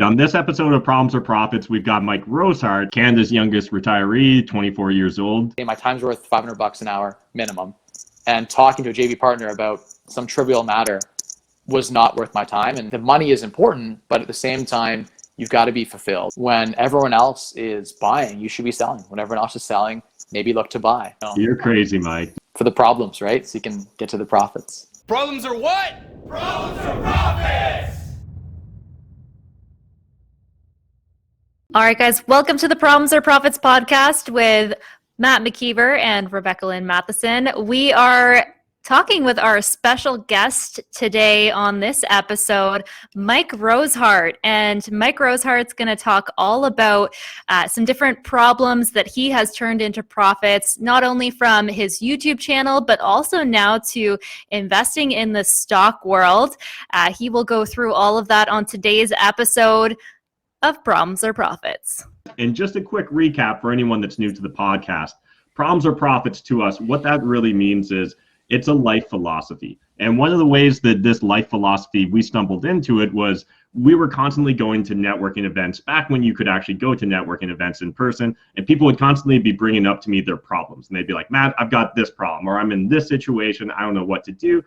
On this episode of Problems or Profits, we've got Mike Rosehart, Canada's youngest retiree, 24 years old. My time's worth $500 an hour minimum. And talking to a JV partner about some trivial matter was not worth my time. And the money is important, but at the same time, you've got to be fulfilled. When everyone else is buying, you should be selling. When everyone else is selling, maybe look to buy. You're crazy, Mike. For the problems, right? So you can get to the profits. Problems are what? Problems are profits! All right, guys, welcome to the Problems or Profits podcast with Matt McKeever and Rebecca Lynn Matheson. We are talking with our special guest today on this episode, Mike Rosehart. And Mike Rosehart's going to talk all about some different problems that he has turned into profits, not only from his YouTube channel, but also now to investing in the stock world. He will go through all of that on today's episode of Problems or Profits. And just a quick recap for anyone that's new to the podcast. Problems or Profits to us, what that really means is it's a life philosophy. And one of the ways that this life philosophy, we stumbled into it was we were constantly going to networking events back when you could actually go to networking events in person, and people would constantly be bringing up to me their problems. And they'd be like, Matt, I've got this problem, or I'm in this situation, I don't know what to do.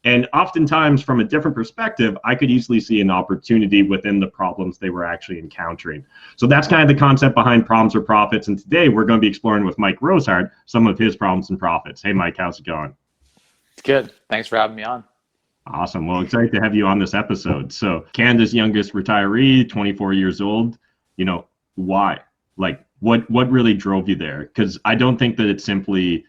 And oftentimes, from a different perspective, I could easily see an opportunity within the problems they were actually encountering. So that's kind of the concept behind Problems or Profits. And today we're going to be exploring with Mike Rosehart some of his problems and profits. Hey, Mike, how's it going? It's good. Thanks for having me on. Awesome. Well, excited to have you on this episode. So Canada's youngest retiree, 24 years old. You know, why? Like, what really drove you there? Because I don't think that it's simply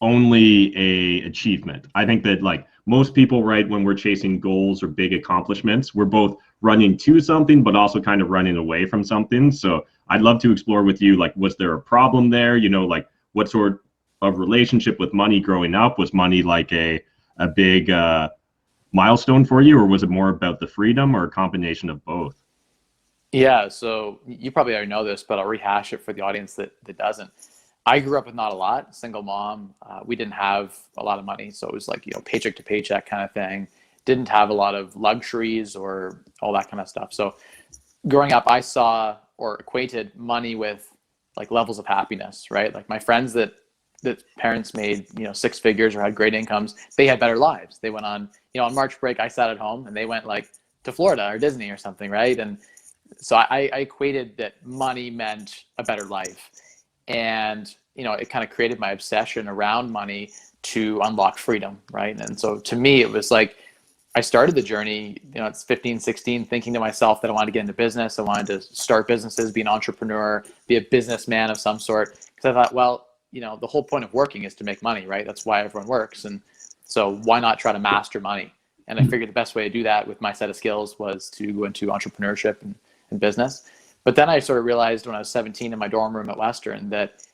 only a achievement. I think that, like, most people, right, when we're chasing goals or big accomplishments, we're both running to something, but also kind of running away from something. So I'd love to explore with you, like, was there a problem there? You know, like, what sort of relationship with money growing up? Was money like a big milestone for you, or was it more about the freedom, or a combination of both? Yeah, so you probably already know this, but I'll rehash it for the audience that doesn't. I grew up with not a lot, single mom. We didn't have a lot of money. So it was like, you know, paycheck to paycheck kind of thing. Didn't have a lot of luxuries or all that kind of stuff. So growing up, I saw or equated money with like levels of happiness, right? Like my friends that parents made, you know, six figures or had great incomes, they had better lives. They went on, you know, on March break, I sat at home and they went like to Florida or Disney or something, right? And so I equated that money meant a better life. And, you know, it kind of created my obsession around money to unlock freedom, right? And so to me, it was like, I started the journey, you know, it's 15, 16, thinking to myself that I wanted to get into business. I wanted to start businesses, be an entrepreneur, be a businessman of some sort. Because I thought, well, you know, the whole point of working is to make money, right? That's why everyone works. And so why not try to master money? And I figured the best way to do that with my set of skills was to go into entrepreneurship and business. But then I sort of realized when I was 17 in my dorm room at Western that,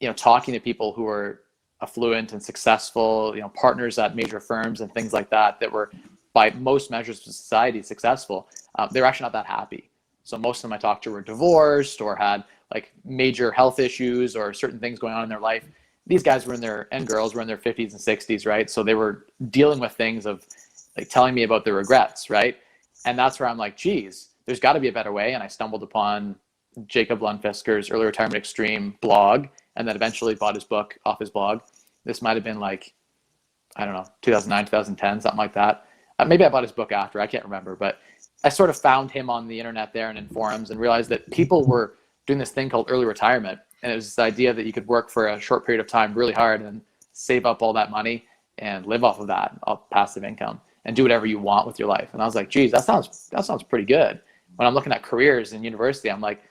you know, talking to people who were affluent and successful, you know, partners at major firms and things like that, that were by most measures of society successful, they were actually not that happy. So most of them I talked to were divorced or had like major health issues or certain things going on in their life. These guys were and girls were in their 50s and 60s, right? So they were dealing with things of like telling me about their regrets, right? And that's where I'm like, geez, there's got to be a better way. And I stumbled upon Jacob Lundfisker's Early Retirement Extreme blog, and then eventually bought his book off his blog. This might have been like, I don't know, 2009, 2010, something like that. Maybe I bought his book after, I can't remember, but I sort of found him on the internet there and in forums and realized that people were doing this thing called early retirement. And it was this idea that you could work for a short period of time really hard and save up all that money and live off of that, off passive income, and do whatever you want with your life. And I was like, geez, that sounds pretty good. When I'm looking at careers in university, I'm like,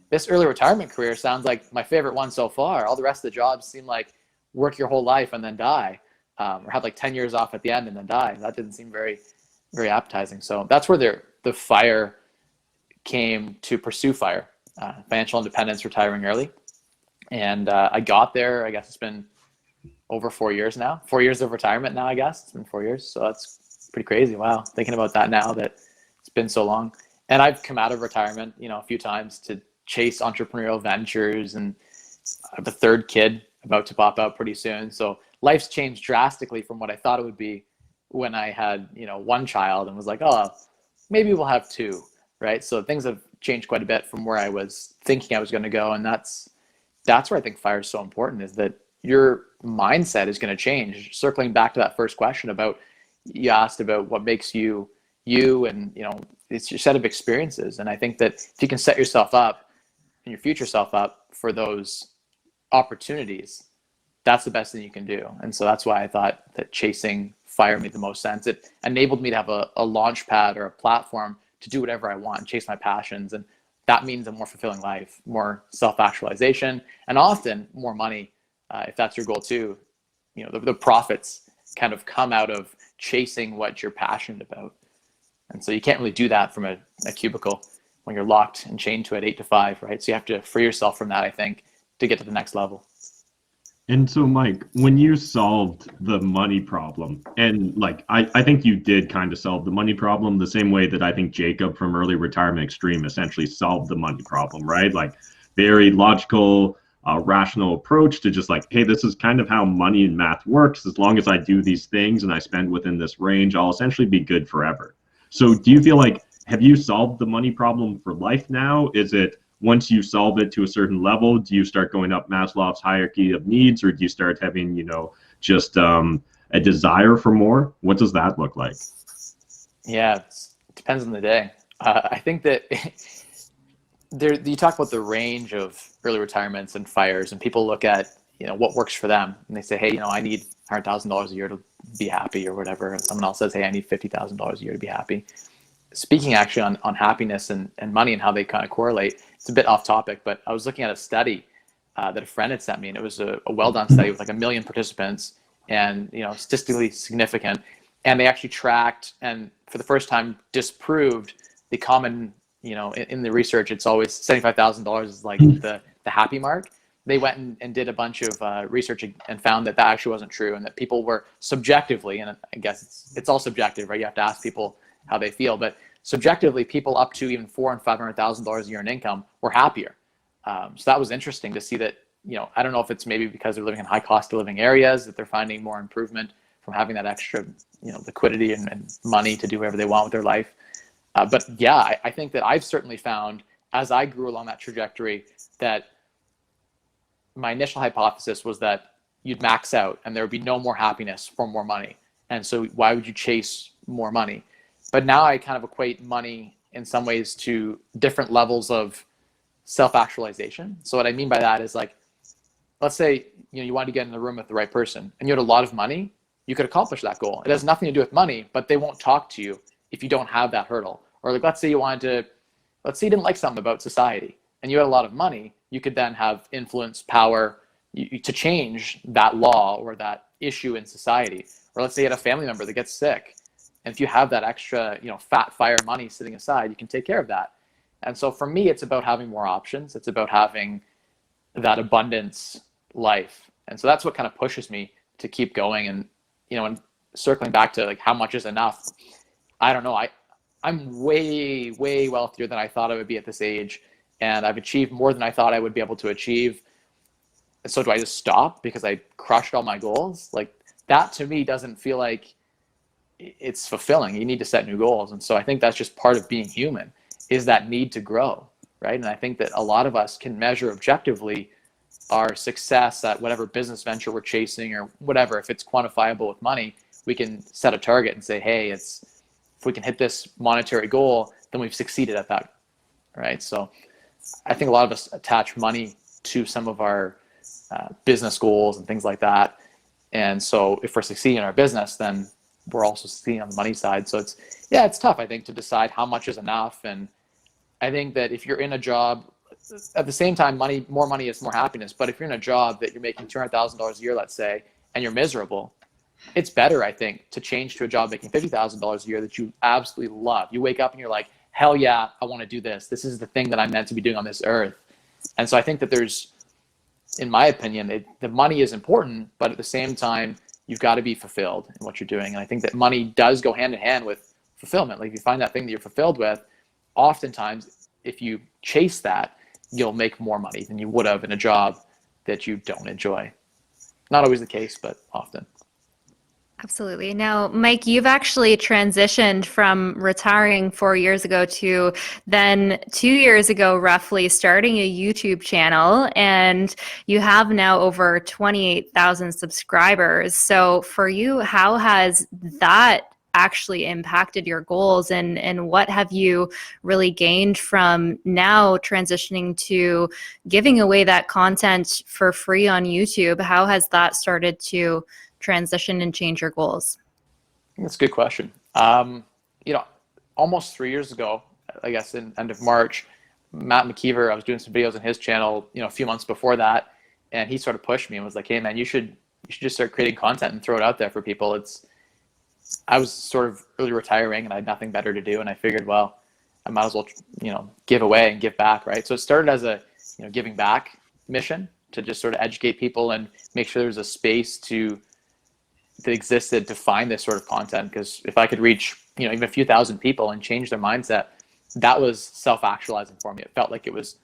this early retirement career sounds like my favorite one so far. All the rest of the jobs seem like work your whole life and then die, or have like 10 years off at the end and then die. That didn't seem very, very appetizing. So that's where the fire came to pursue FIRE, financial independence, retiring early. And I got there, I guess it's been over 4 years now. 4 years of retirement now, I guess. It's been 4 years. So that's pretty crazy. Wow. Thinking about that now that it's been so long. And I've come out of retirement, you know, a few times to chase entrepreneurial ventures, and I have a third kid about to pop out pretty soon. So life's changed drastically from what I thought it would be when I had, you know, one child and was like, oh, maybe we'll have two. right? So things have changed quite a bit from where I was thinking I was going to go. And that's where I think fire is so important, is that your mindset is going to change. Circling back to that first question about, you asked about what makes you you, and it's your set of experiences. And I think that if you can set yourself up and your future self up for those opportunities, that's the best thing you can do. And so that's why I thought that chasing fire made the most sense. It enabled me to have a launch pad or a platform to do whatever I want, chase my passions. And that means a more fulfilling life, more self-actualization, and often more money. If that's your goal too, the profits kind of come out of chasing what you're passionate about. And so you can't really do that from a cubicle when you're locked and chained to it 8 to 5, right? So you have to free yourself from that, I think, to get to the next level. And so, Mike, when you solved the money problem, and like I think you did kind of solve the money problem the same way that I think Jacob from Early Retirement Extreme essentially solved the money problem, right? Like very logical, rational approach to just like, hey, this is kind of how money and math works. As long as I do these things and I spend within this range, I'll essentially be good forever. So do you feel like, have you solved the money problem for life now? Is it once you solve it to a certain level, do you start going up Maslow's hierarchy of needs, or do you start having, just a desire for more? What does that look like? Yeah, it depends on the day. I think that you talk about the range of early retirements and fires, and people look at, what works for them. And they say, hey, I need $100,000 a year to be happy or whatever. And someone else says, hey, I need $50,000 a year to be happy. Speaking actually on happiness and money and how they kind of correlate, it's a bit off topic, but I was looking at a study that a friend had sent me, and it was a well-done study with like 1 million participants, and statistically significant. And they actually tracked, and for the first time disproved the common, in the research, it's always $75,000 is like the happy mark. They went and did a bunch of research and found that actually wasn't true, and that people were subjectively, and I guess it's all subjective, right? You have to ask people how they feel, but subjectively, people up to even $400,000 and $500,000 a year in income were happier. So that was interesting to see that. I don't know if it's maybe because they're living in high cost of living areas that they're finding more improvement from having that extra, liquidity and money to do whatever they want with their life. But yeah, I think that I've certainly found, as I grew along that trajectory, that my initial hypothesis was that you'd max out and there would be no more happiness for more money. And so why would you chase more money? But now I kind of equate money in some ways to different levels of self-actualization. So what I mean by that is, like, let's say, you wanted to get in the room with the right person and you had a lot of money, you could accomplish that goal. It has nothing to do with money, but they won't talk to you if you don't have that hurdle. Or like, let's say you didn't like something about society and you had a lot of money, you could then have influence, power to change that law or that issue in society. Or let's say you had a family member that gets sick. And if you have that extra, fat fire money sitting aside, you can take care of that. And so for me, it's about having more options. It's about having that abundance life. And so that's what kind of pushes me to keep going. And, and circling back to like, how much is enough? I don't know. I'm way, way wealthier than I thought I would be at this age. And I've achieved more than I thought I would be able to achieve. And so do I just stop because I crushed all my goals? Like, that to me doesn't feel like it's fulfilling. You need to set new goals. And so I think that's just part of being human, is that need to grow, right? And I think that a lot of us can measure objectively our success at whatever business venture we're chasing or whatever. If it's quantifiable with money, we can set a target and say, hey, if we can hit this monetary goal, then we've succeeded at that, right? So I think a lot of us attach money to some of our business goals and things like that. And so if we're succeeding in our business, then we're also succeeding on the money side. So it's tough, I think, to decide how much is enough. And I think that if you're in a job, at the same time, more money is more happiness. But if you're in a job that you're making $200,000 a year, let's say, and you're miserable, it's better, I think, to change to a job making $50,000 a year that you absolutely love. You wake up and you're like, hell yeah, I want to do this. This is the thing that I'm meant to be doing on this earth. And so I think that there's, in my opinion, the money is important, but at the same time, you've got to be fulfilled in what you're doing. And I think that money does go hand in hand with fulfillment. Like, if you find that thing that you're fulfilled with, oftentimes, if you chase that, you'll make more money than you would have in a job that you don't enjoy. Not always the case, but often. Absolutely. Now, Mike, you've actually transitioned from retiring 4 years ago to then 2 years ago, roughly, starting a YouTube channel, and you have now over 28,000 subscribers. So, for you, how has that actually impacted your goals, and what have you really gained from now transitioning to giving away that content for free on YouTube? How has that started to transition and change your goals? That's a good question. You know, almost 3 years ago, I guess in end of March, Matt McKeever, I was doing some videos on his channel, a few months before that, and he sort of pushed me and was like, "Hey man, you should just start creating content and throw it out there for people." I was sort of early retiring and I had nothing better to do, and I figured, well, I might as well, give away and give back, right? So it started as a, giving back mission to just sort of educate people and make sure there's a space that existed to find this sort of content. Because if I could reach, even a few thousand people and change their mindset, that was self-actualizing for me. It felt like it was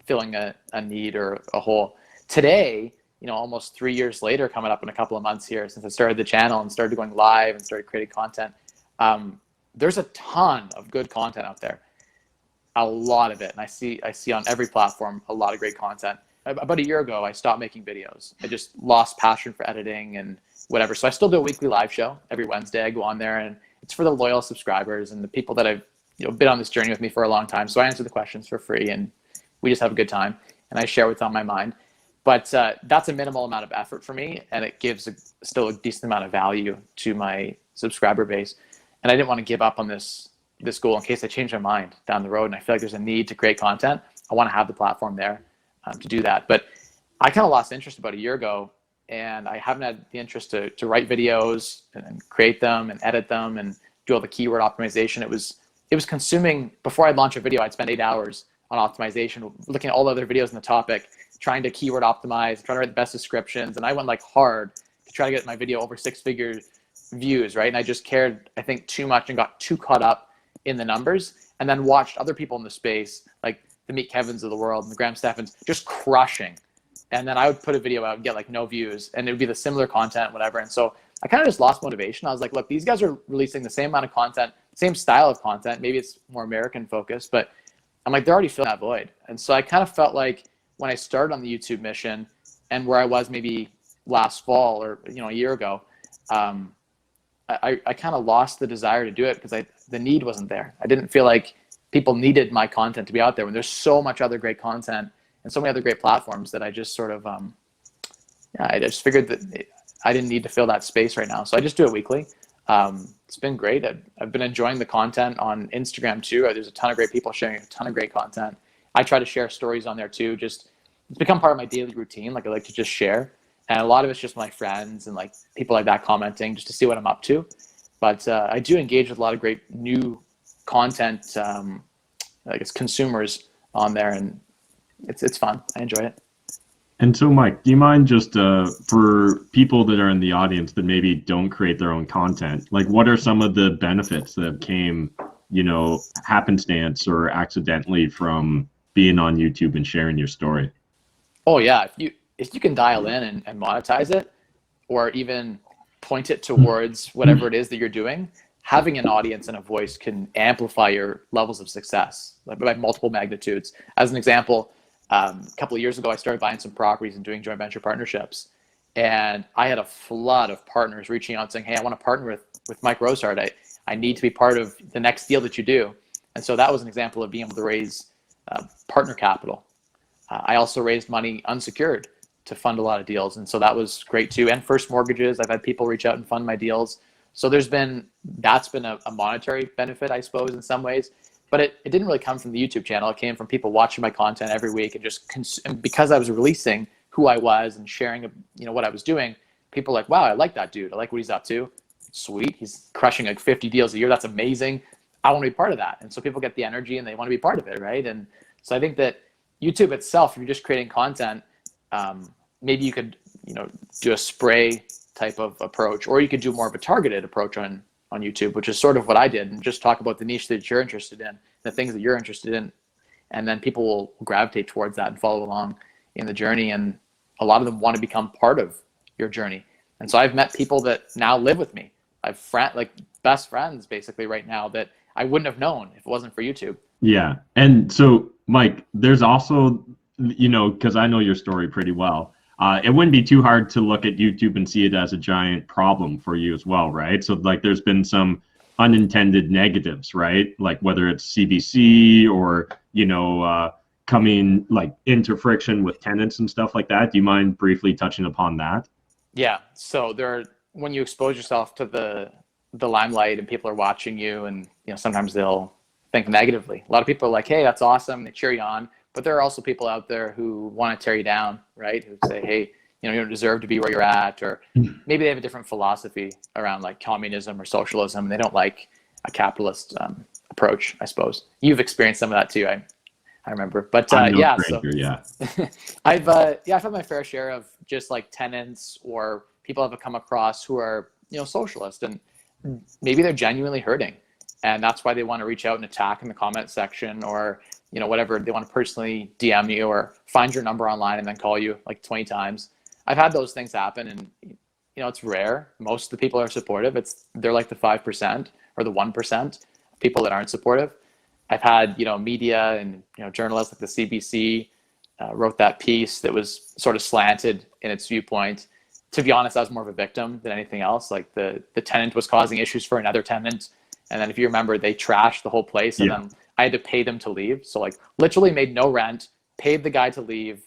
filling a need or a hole. Today, almost 3 years later, coming up in a couple of months here since I started the channel and started going live and started creating content, there's a ton of good content out there, a lot of it. And I see on every platform a lot of great content. About a year ago, I stopped making videos. I just lost passion for editing and whatever. So I still do a weekly live show every Wednesday. I go on there, and it's for the loyal subscribers and the people that have been on this journey with me for a long time. So I answer the questions for free, and we just have a good time, and I share what's on my mind. But that's a minimal amount of effort for me, and it gives still a decent amount of value to my subscriber base. And I didn't want to give up on this goal in case I change my mind down the road and I feel like there's a need to create content. I want to have the platform there to do that. But I kind of lost interest about a year ago, and I haven't had the interest to write videos and create them and edit them and do all the keyword optimization. It was consuming. Before I'd launch a video, I'd spend 8 hours on optimization, looking at all the other videos in the topic, trying to keyword optimize, trying to write the best descriptions. And I went like hard to try to get my video over 6-figure views, right? And I just cared, I think, too much and got too caught up in the numbers, and then watched other people in the space, like the Meet Kevins of the world and the Graham Steffens, just crushing. And then I would put a video out and get like no views, and it would be the similar content, whatever. And so I kind of just lost motivation. I was like, look, these guys are releasing the same amount of content, same style of content. Maybe it's more American focused, but I'm like, they're already filling that void. And so I kind of felt like when I started on the YouTube mission and where I was maybe last fall or, a year ago, I kind of lost the desire to do it because the need wasn't there. I didn't feel like people needed my content to be out there when there's so much other great content and so many other great platforms that I just sort of, I just figured that I didn't need to fill that space right now. So I just do it weekly. It's been great. I've been enjoying the content on Instagram too. There's a ton of great people sharing a ton of great content. I try to share stories on there too. It's become part of my daily routine. Like I like to just share. And a lot of it's just my friends and like people like that commenting just to see what I'm up to. But I do engage with a lot of great new content, I guess, consumers on there, and it's fun. I enjoy it. And so, Mike, do you mind just for people that are in the audience that maybe don't create their own content, like what are some of the benefits that came, happenstance or accidentally from being on YouTube and sharing your story? Oh yeah, if you can dial in and monetize it, or even point it towards whatever it is that you're doing, having an audience and a voice can amplify your levels of success by multiple magnitudes. As an example, a couple of years ago, I started buying some properties and doing joint venture partnerships. And I had a flood of partners reaching out saying, hey, I want to partner with Mike Rosehart. I need to be part of the next deal that you do. And so that was an example of being able to raise partner capital. I also raised money unsecured to fund a lot of deals. And so that was great too. And first mortgages, I've had people reach out and fund my deals. So that's been a monetary benefit, I suppose, in some ways. But it didn't really come from the YouTube channel. It came from people watching my content every week and because I was releasing who I was and sharing, what I was doing, people were like, wow, I like that dude. I like what he's up to. Sweet. He's crushing like 50 deals a year. That's amazing. I want to be part of that. And so people get the energy and they want to be part of it, right? And so I think that YouTube itself, if you're just creating content, maybe you could, do a spray type of approach, or you could do more of a targeted approach on YouTube, which is sort of what I did, and just talk about the niche that you're interested in, the things that you're interested in, and then people will gravitate towards that and follow along in the journey. And a lot of them want to become part of your journey. And so I've met people that now live with me. I've like best friends basically right now that I wouldn't have known if it wasn't for YouTube. Yeah. And so, Mike, there's also, because I know your story pretty well, it wouldn't be too hard to look at YouTube and see it as a giant problem for you as well, right? So, like, there's been some unintended negatives, right? Like whether it's CBC or, coming like into friction with tenants and stuff like that. Do you mind briefly touching upon that? Yeah. So when you expose yourself to the limelight and people are watching you, and sometimes they'll think negatively. A lot of people are like, hey, that's awesome, they cheer you on, but there are also people out there who want to tear you down, right? Who say, hey, you don't deserve to be where you're at, or maybe they have a different philosophy around like communism or socialism, and they don't like a capitalist approach, I suppose. You've experienced some of that too, I remember. But yeah, yeah. I've had my fair share of just like tenants or people I've come across who are socialist, and maybe they're genuinely hurting, and that's why they want to reach out and attack in the comment section, or whatever, they want to personally DM you or find your number online and then call you like 20 times. I've had those things happen, and it's rare. Most of the people are supportive. They're like the 5% or the 1% people that aren't supportive. I've had media and journalists like the CBC wrote that piece that was sort of slanted in its viewpoint. To be honest, I was more of a victim than anything else. Like the tenant was causing issues for another tenant, and then if you remember, they trashed the whole place, and then I had to pay them to leave. So like literally made no rent, paid the guy to leave,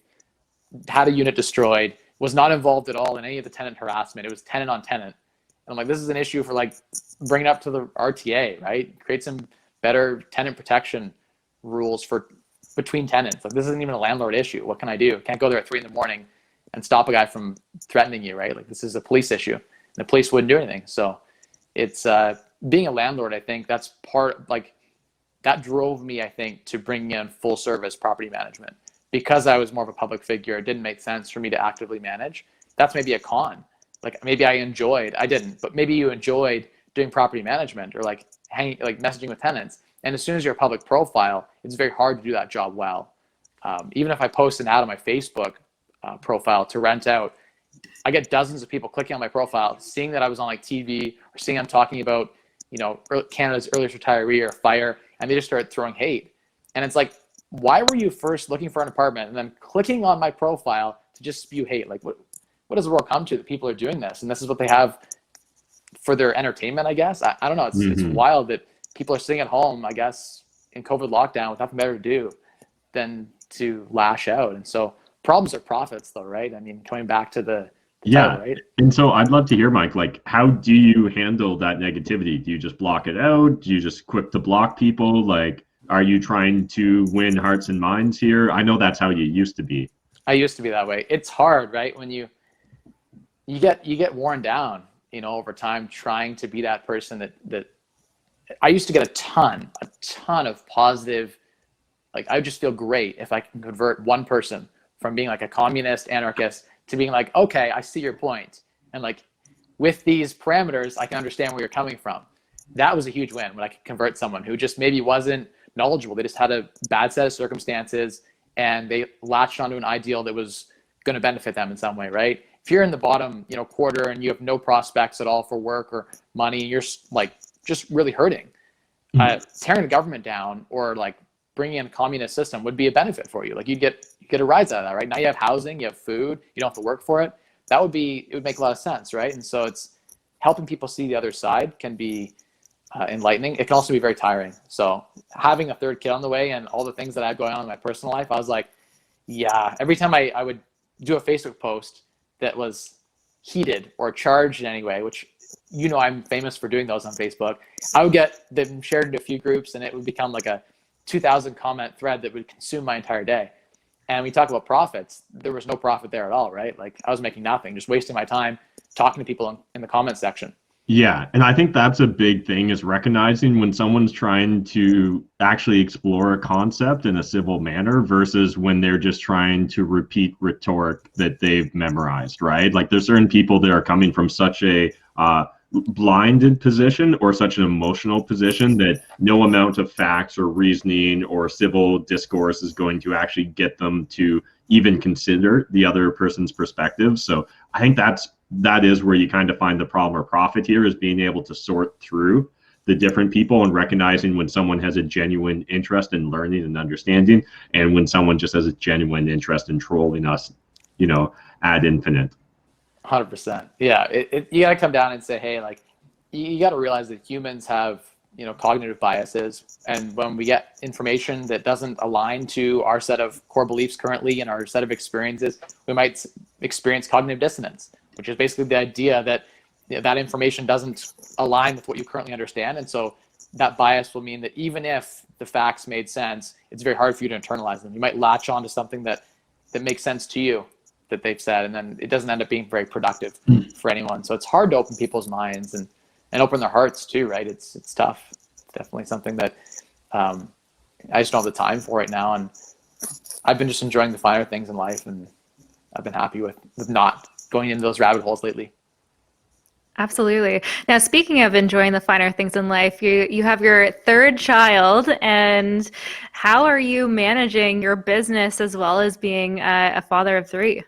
had a unit destroyed, was not involved at all in any of the tenant harassment. It was tenant on tenant. And I'm like, this is an issue for like bring it up to the RTA, right? Create some better tenant protection rules for between tenants. Like this isn't even a landlord issue. What can I do? Can't go there at 3 a.m. and stop a guy from threatening you, right? Like this is a police issue. And the police wouldn't do anything. So it's being a landlord, I think that's that drove me, I think, to bring in full service property management. Because I was more of a public figure, it didn't make sense for me to actively manage. That's maybe a con. Like maybe I didn't, but maybe you enjoyed doing property management or like messaging with tenants. And as soon as you're a public profile, it's very hard to do that job well. Even if I post an ad on my Facebook profile to rent out, I get dozens of people clicking on my profile, seeing that I was on like TV or seeing I'm talking about, Canada's earliest retiree or fire, and they just start throwing hate. And it's like, why were you first looking for an apartment and then clicking on my profile to just spew hate? Like what does the world come to that people are doing this? And this is what they have for their entertainment, I guess. I don't know. It's wild that people are sitting at home, I guess, in COVID lockdown with nothing better to do than to lash out. And so problems are profits though, right? I mean, coming back to the title, right? And so I'd love to hear, Mike, like how do you handle that negativity? Do you just block it out? Do you just quick to block people? Like, are you trying to win hearts and minds here? I know that's how you used to be. I used to be that way. It's hard, right? When you get worn down, over time, trying to be that person that I used to get a ton of positive, like I would just feel great if I can convert one person from being like a communist anarchist to being like, okay, I see your point. And like with these parameters, I can understand where you're coming from. That was a huge win when I could convert someone who just maybe wasn't knowledgeable. They just had a bad set of circumstances and they latched onto an ideal that was going to benefit them in some way, right? If you're in the bottom, quarter and you have no prospects at all for work or money, you're like just really hurting. Tearing the government down or like bringing in a communist system would be a benefit for you. Like you get a rise out of that, right? Now you have housing, you have food, you don't have to work for it. It would make a lot of sense, right? And so it's helping people see the other side can be enlightening. It can also be very tiring. So having a third kid on the way and all the things that I have going on in my personal life, I was like, yeah, every time I would do a Facebook post that was heated or charged in any way, which I'm famous for doing those on Facebook, I would get them shared into a few groups and it would become like a 2,000 comment thread that would consume my entire day. And we talk about profits, there was no profit there at all, right? Like I was making nothing, just wasting my time talking to people in the comment section. Yeah, and I think that's a big thing, is recognizing when someone's trying to actually explore a concept in a civil manner versus when they're just trying to repeat rhetoric that they've memorized, right? Like there's certain people that are coming from such a blinded position or such an emotional position that no amount of facts or reasoning or civil discourse is going to actually get them to even consider the other person's perspective. So I think that's that is where you kind of find the problem or profit here, is being able to sort through the different people and recognizing when someone has a genuine interest in learning and understanding, and when someone just has a genuine interest in trolling us, ad infinite. 100%. Yeah, you got to come down and say, hey, like, you got to realize that humans have, cognitive biases, and when we get information that doesn't align to our set of core beliefs currently and our set of experiences, we might experience cognitive dissonance, which is basically the idea that that information doesn't align with what you currently understand. And so that bias will mean that even if the facts made sense, it's very hard for you to internalize them. You might latch on to something that makes sense to you that they've said, and then it doesn't end up being very productive for anyone. So it's hard to open people's minds and open their hearts too, right? It's tough. It's definitely something that I just don't have the time for right now. And I've been just enjoying the finer things in life, and I've been happy with not going into those rabbit holes lately. Absolutely. Now, speaking of enjoying the finer things in life, you have your third child, and how are you managing your business as well as being a father of three?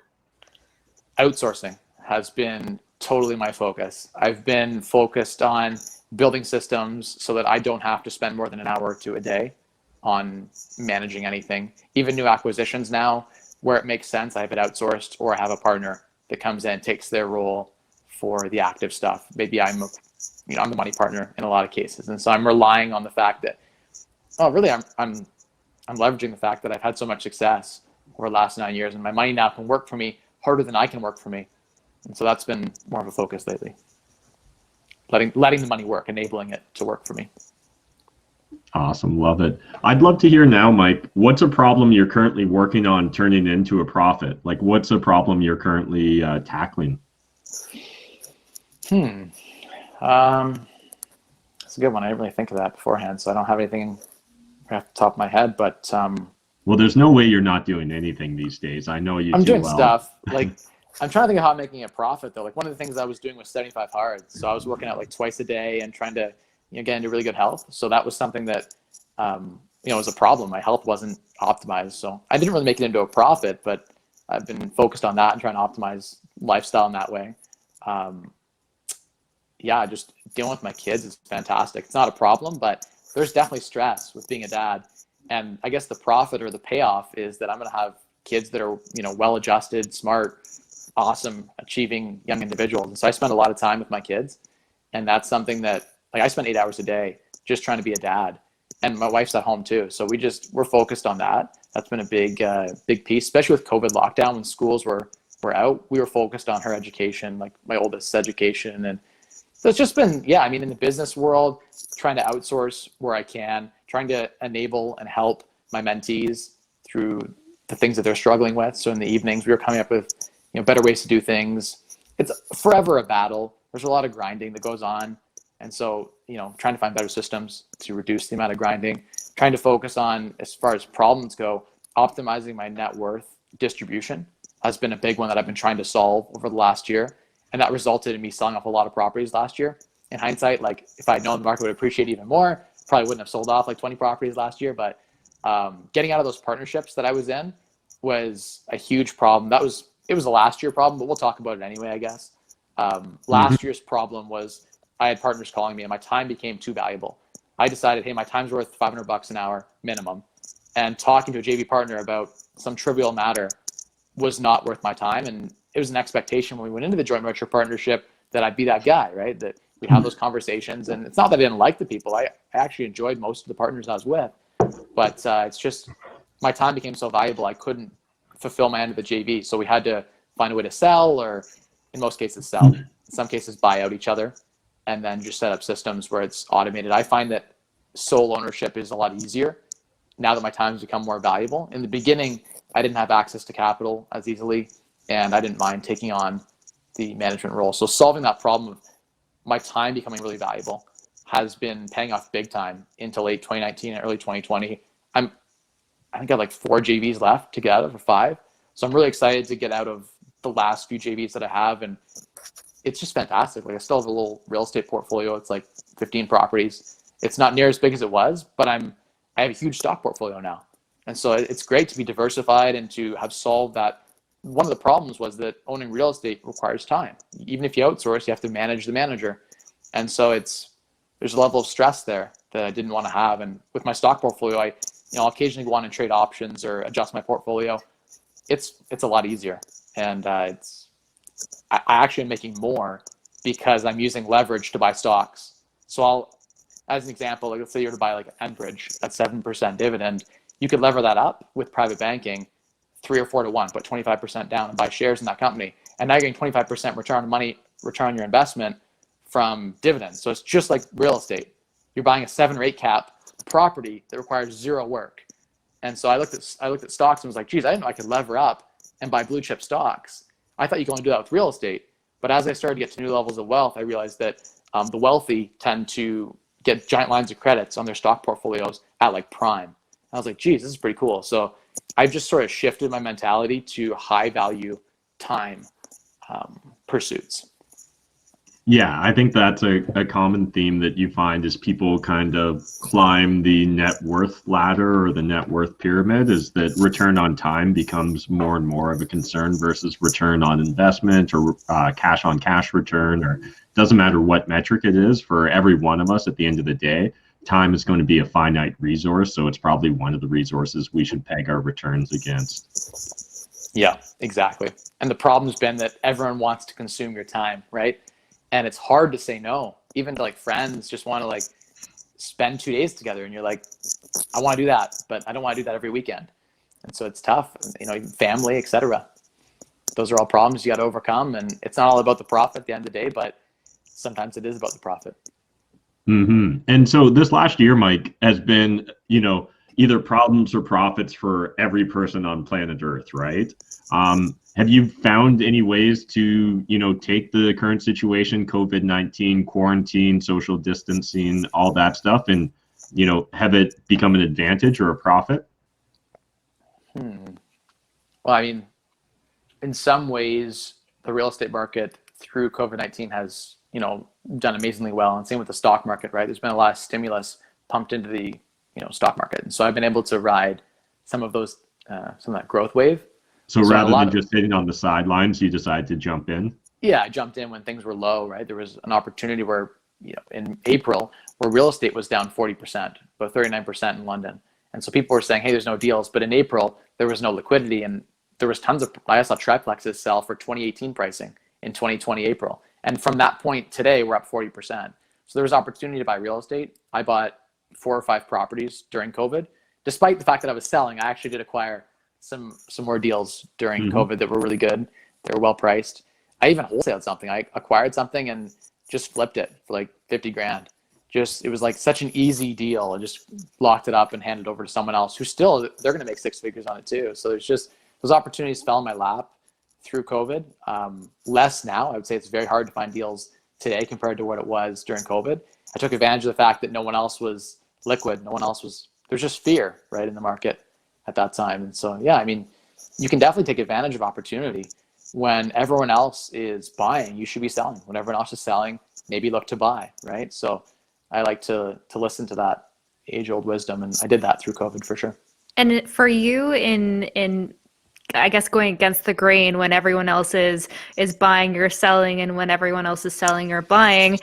Outsourcing has been totally my focus. I've been focused on building systems so that I don't have to spend more than an hour or two a day on managing anything. Even new acquisitions now, where it makes sense, I have it outsourced, or I have a partner that comes in, takes their role for the active stuff. Maybe I'm the money partner in a lot of cases. And so I'm relying on the fact that, I'm leveraging the fact that I've had so much success over the last 9 years, and my money now can work for me harder than I can work for me. And so that's been more of a focus lately. Letting the money work, enabling it to work for me. Awesome. Love it. I'd love to hear now, Mike, what's a problem you're currently working on turning into a profit? Like, what's a problem you're currently tackling? That's a good one. I didn't really think of that beforehand, so I don't have anything off the top of my head, but well, there's no way you're not doing anything these days. I know you. I'm doing well. stuff. Like, I'm trying to think of how I'm making a profit though. Like, one of the things I was doing was 75 hard. So I was working out like twice a day and trying to get into really good health. So that was something that was a problem. My health wasn't optimized. So I didn't really make it into a profit, but I've been focused on that and trying to optimize lifestyle in that way. Just dealing with my kids is fantastic. It's not a problem, but there's definitely stress with being a dad. And I guess the profit or the payoff is that I'm going to have kids that are, well-adjusted, smart, awesome, achieving young individuals. And so I spend a lot of time with my kids. And that's something that, like, I spend 8 hours a day just trying to be a dad. And my wife's at home too. So we're focused on that. That's been a big piece, especially with COVID lockdown when schools were out. We were focused on her education, like my oldest's education. And so it's just been, in the business world, trying to outsource where I can, trying to enable and help my mentees through the things that they're struggling with. So in the evenings, we were coming up with, better ways to do things. It's forever a battle. There's a lot of grinding that goes on. And so, trying to find better systems to reduce the amount of grinding, trying to focus on, as far as problems go, optimizing my net worth distribution has been a big one that I've been trying to solve over the last year. And that resulted in me selling off a lot of properties last year. In hindsight, like, if I'd known the market would appreciate even more, probably wouldn't have sold off like 20 properties last year. But getting out of those partnerships that I was in was a huge problem. It was a last year problem, but we'll talk about it anyway, I guess. Last year's problem was I had partners calling me and my time became too valuable. I decided, hey, my time's worth $500 an hour minimum. And talking to a JV partner about some trivial matter was not worth my time. And it was an expectation when we went into the joint venture partnership that I'd be that guy, right? That we'd have those conversations. And it's not that I didn't like the people. I actually enjoyed most of the partners I was with. But it's just my time became so valuable, I couldn't fulfill my end of the JV. So we had to find a way to sell, or in most cases sell. In some cases buy out each other, and then just set up systems where it's automated. I find that sole ownership is a lot easier now that my time's become more valuable. In the beginning, I didn't have access to capital as easily, and I didn't mind taking on the management role. So solving that problem of my time becoming really valuable has been paying off big time into late 2019 and early 2020. I think I have like 4 JVs left to get out of, or 5. So I'm really excited to get out of the last few JVs that I have, and it's just fantastic. Like, I still have a little real estate portfolio. It's like 15 properties. It's not near as big as it was, but I have a huge stock portfolio now. And so it's great to be diversified and to have solved that one of the problems was that owning real estate requires time. Even if you outsource, you have to manage the manager. And so there's a level of stress there that I didn't want to have. And with my stock portfolio, I'll occasionally go on and trade options or adjust my portfolio. It's a lot easier. And I actually am making more because I'm using leverage to buy stocks. So as an example, like let's say you're to buy like Enbridge at 7% dividend, you could lever that up with private banking 3 or 4 to 1, put 25% down and buy shares in that company. And now you're getting 25% return on your investment from dividends. So it's just like real estate. You're buying a 7 or 8 cap property that requires zero work. And so I looked at stocks and was like, geez, I didn't know I could lever up and buy blue chip stocks. I thought you could only do that with real estate. But as I started to get to new levels of wealth, I realized that the wealthy tend to get giant lines of credits on their stock portfolios at like prime. I was like, geez, this is pretty cool. So I've just sort of shifted my mentality to high value time pursuits. Yeah, I think that's a common theme that you find as people kind of climb the net worth ladder or the net worth pyramid, is that return on time becomes more and more of a concern versus return on investment or cash on cash return, or doesn't matter what metric it is. For every one of us at the end of the day, time is going to be a finite resource. So it's probably one of the resources we should peg our returns against. Yeah, exactly. And the problem's been that everyone wants to consume your time, right? And it's hard to say no. Even to like friends just want to like spend 2 days together, and you're like, I want to do that, but I don't want to do that every weekend. And so it's tough, family, etc. Those are all problems you got to overcome. And it's not all about the profit at the end of the day, but sometimes it is about the profit. Mm-hmm. And so this last year, Mike, has been, either problems or profits for every person on planet Earth, right? Have you found any ways to, take the current situation, COVID-19, quarantine, social distancing, all that stuff, and, have it become an advantage or a profit? Well, I mean, in some ways, the real estate market through COVID-19 has, done amazingly well. And same with the stock market, right? There's been a lot of stimulus pumped into the, stock market. And so I've been able to ride some of that growth wave. So rather than just sitting on the sidelines, you decided to jump in? Yeah, I jumped in when things were low, right? There was an opportunity where, in April, where real estate was down 40%, about 39% in London. And so people were saying, hey, there's no deals. But in April, there was no liquidity. And there was I saw triplexes sell for 2018 pricing in 2020 April. And from that point today, we're up 40%. So there was opportunity to buy real estate. I bought 4 or 5 properties during COVID. Despite the fact that I was selling, I actually did acquire some more deals during COVID that were really good. They were well priced. I even wholesaled something. I acquired something and just flipped it for like 50 grand. It was like such an easy deal. I just locked it up and handed it over to someone else who they're going to make 6 figures on it too. So there's just those opportunities fell in my lap through COVID. Less now. I would say it's very hard to find deals today compared to what it was during COVID. I took advantage of the fact that no one else was liquid. There's just fear, right, in the market at that time. And so, yeah, I mean, you can definitely take advantage of opportunity. When everyone else is buying, you should be selling. When everyone else is selling, maybe look to buy, right? So I like to listen to that age-old wisdom, and I did that through COVID for sure. And for you in I guess going against the grain, when everyone else is buying, you're selling, and when everyone else is selling, you're buying,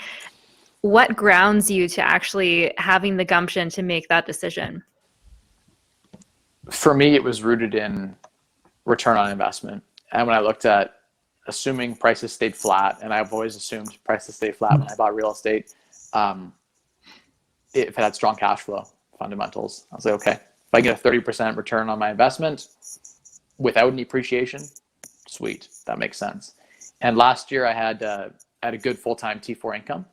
what grounds you to actually having the gumption to make that decision? For me, it was rooted in return on investment. And when I looked at assuming prices stayed flat, and I've always assumed prices stay flat when I bought real estate, if it had strong cash flow fundamentals, I was like, okay, if I get a 30% return on my investment without any appreciation, sweet, that makes sense. And last year I had a good full-time T4 income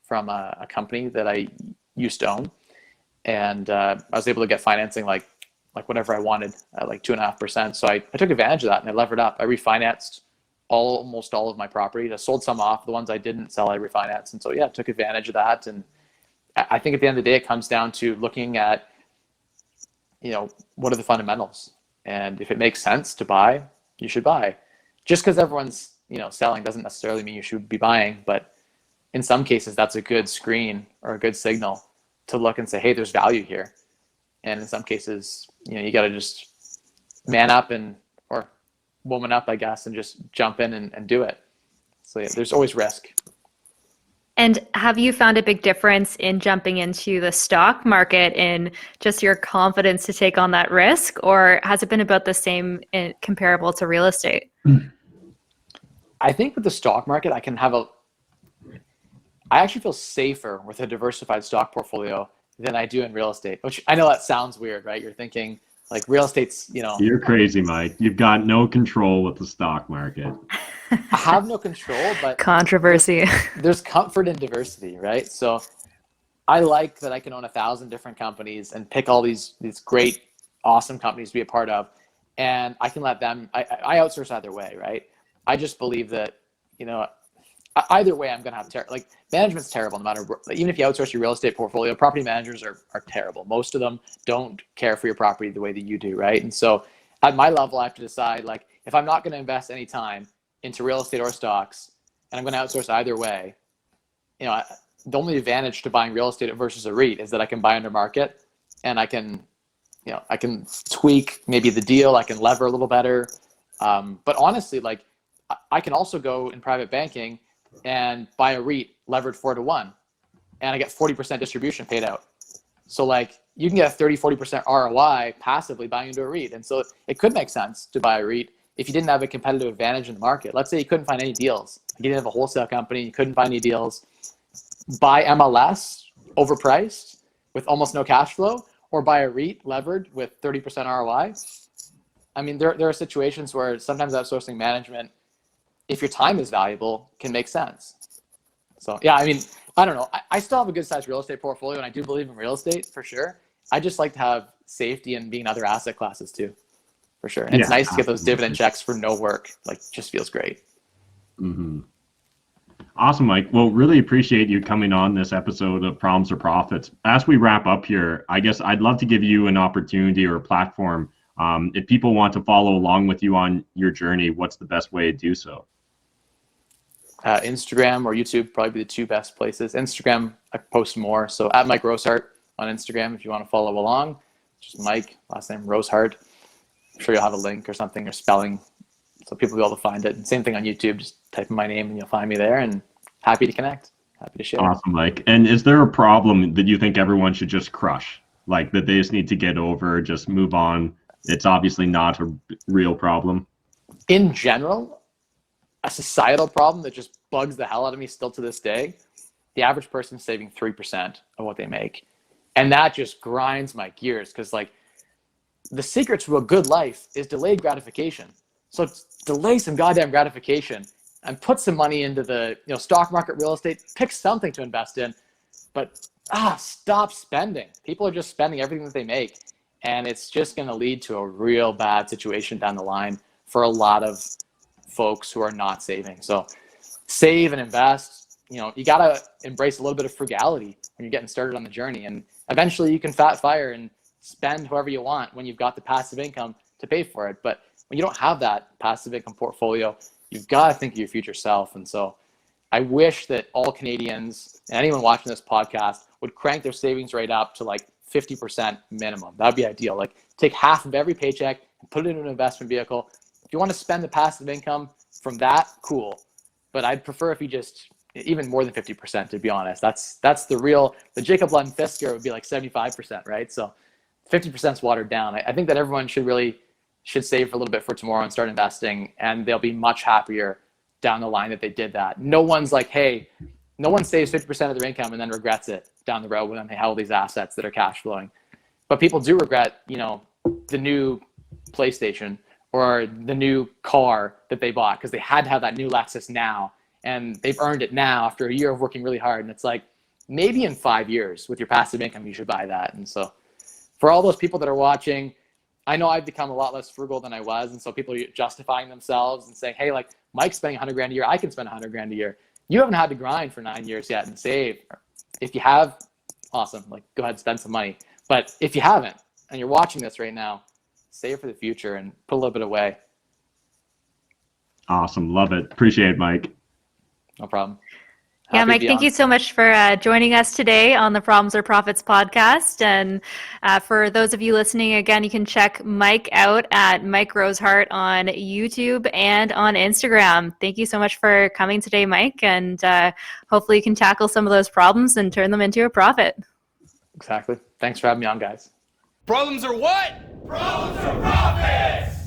from a company that I used to own. And I was able to get financing like whatever I wanted at like 2.5%. So I took advantage of that and I levered up. I refinanced almost all of my properties. I sold some off. The ones I didn't sell, I refinanced. And so, yeah, I took advantage of that. And I think at the end of the day, it comes down to looking at, what are the fundamentals? And if it makes sense to buy, you should buy. Just because everyone's, selling doesn't necessarily mean you should be buying. But in some cases, that's a good screen or a good signal to look and say, hey, there's value here. And in some cases, you got to just man up or woman up, I guess, and just jump in and do it. So yeah, there's always risk. And have you found a big difference in jumping into the stock market in just your confidence to take on that risk, or has it been about the same comparable to real estate? I think with the stock market, I actually feel safer with a diversified stock portfolio than I do in real estate, which I know that sounds weird, right? You're thinking like real estate's, You're crazy, Mike. You've got no control with the stock market. I have no control, but Controversy. there's comfort in diversity, right? So I like that I can own 1,000 different companies and pick all these great, awesome companies to be a part of. And I can let them, I outsource either way, right? I just believe that, either way, I'm going to have management's terrible no matter, even if you outsource your real estate portfolio, property managers are terrible. Most of them don't care for your property the way that you do, right? And so at my level, I have to decide, like, if I'm not going to invest any time into real estate or stocks, and I'm going to outsource either way, the only advantage to buying real estate versus a REIT is that I can buy under market, and I can tweak maybe the deal, I can lever a little better. But honestly, like, I can also go in private banking and buy a REIT levered 4-to-1, and I get 40% distribution paid out. So like, you can get a 30-40% ROI passively buying into a REIT. And so it could make sense to buy a REIT if you didn't have a competitive advantage in the market. Let's say you couldn't find any deals. You didn't have a wholesale company, you couldn't find any deals. Buy MLS overpriced with almost no cash flow, or buy a REIT levered with 30% ROI. I mean, there are situations where sometimes outsourcing management, if your time is valuable, can make sense. So yeah, I mean, I don't know. I still have a good sized real estate portfolio, and I do believe in real estate for sure. I just like to have safety and being other asset classes too, for sure. And it's nice to get those dividend checks for no work. Like, just feels great. Mm-hmm. Awesome, Mike. Well, really appreciate you coming on this episode of Problems or Profits. As we wrap up here, I guess I'd love to give you an opportunity or a platform. If people want to follow along with you on your journey, what's the best way to do so? Instagram or YouTube, probably be the two best places. Instagram, I post more. So at Mike Rosehart on Instagram, if you want to follow along. Just Mike, last name Rosehart. I'm sure you'll have a link or something or spelling, so people will be able to find it. And same thing on YouTube, just type in my name and you'll find me there, and happy to connect, happy to share. Awesome, Mike. And is there a problem that you think everyone should just crush? Like, that they just need to get over, just move on? It's obviously not a real problem. In general, a societal problem that just bugs the hell out of me still to this day, the average person is saving 3% of what they make. And that just grinds my gears, because like, the secret to a good life is delayed gratification. So delay some goddamn gratification and put some money into the stock market, real estate, pick something to invest in, but stop spending. People are just spending everything that they make, and it's just going to lead to a real bad situation down the line for a lot of folks who are not saving. So save and invest. You got to embrace a little bit of frugality when you're getting started on the journey, and eventually you can fat fire and spend however you want when you've got the passive income to pay for it. But when you don't have that passive income portfolio, you've got to think of your future self. And so I wish that all Canadians and anyone watching this podcast would crank their savings rate up to like 50% minimum. That'd be ideal. Like, take half of every paycheck and put it into an investment vehicle. If you want to spend the passive income from that, cool. But I'd prefer if you just, even more than 50%, to be honest. That's the Jacob Lund Fisker would be like 75%, right? So 50% is watered down. I think that everyone should save for a little bit for tomorrow and start investing, and they'll be much happier down the line that they did that. No one saves 50% of their income and then regrets it down the road when they have all these assets that are cash flowing. But people do regret, the new PlayStation or the new car that they bought because they had to have that new Lexus now, and they've earned it now after a year of working really hard. And it's like, maybe in 5 years with your passive income, you should buy that. And so for all those people that are watching, I know I've become a lot less frugal than I was. And so people are justifying themselves and saying, hey, like, Mike's spending $100,000 a year, I can spend $100,000 a year. You haven't had to grind for 9 years yet and save. If you have, awesome, like, go ahead and spend some money. But if you haven't, and you're watching this right now, save for the future and put a little bit away. Awesome. Love it. Appreciate it, Mike. No problem. Yeah, Happy to Mike, be thank on. you so much for joining us today on the Problems or Profits podcast. And for those of you listening, again, you can check Mike out at Mike Rosehart on YouTube and on Instagram. Thank you so much for coming today, Mike. And hopefully you can tackle some of those problems and turn them into a profit. Exactly. Thanks for having me on, guys. Problems are what? Problems are profits!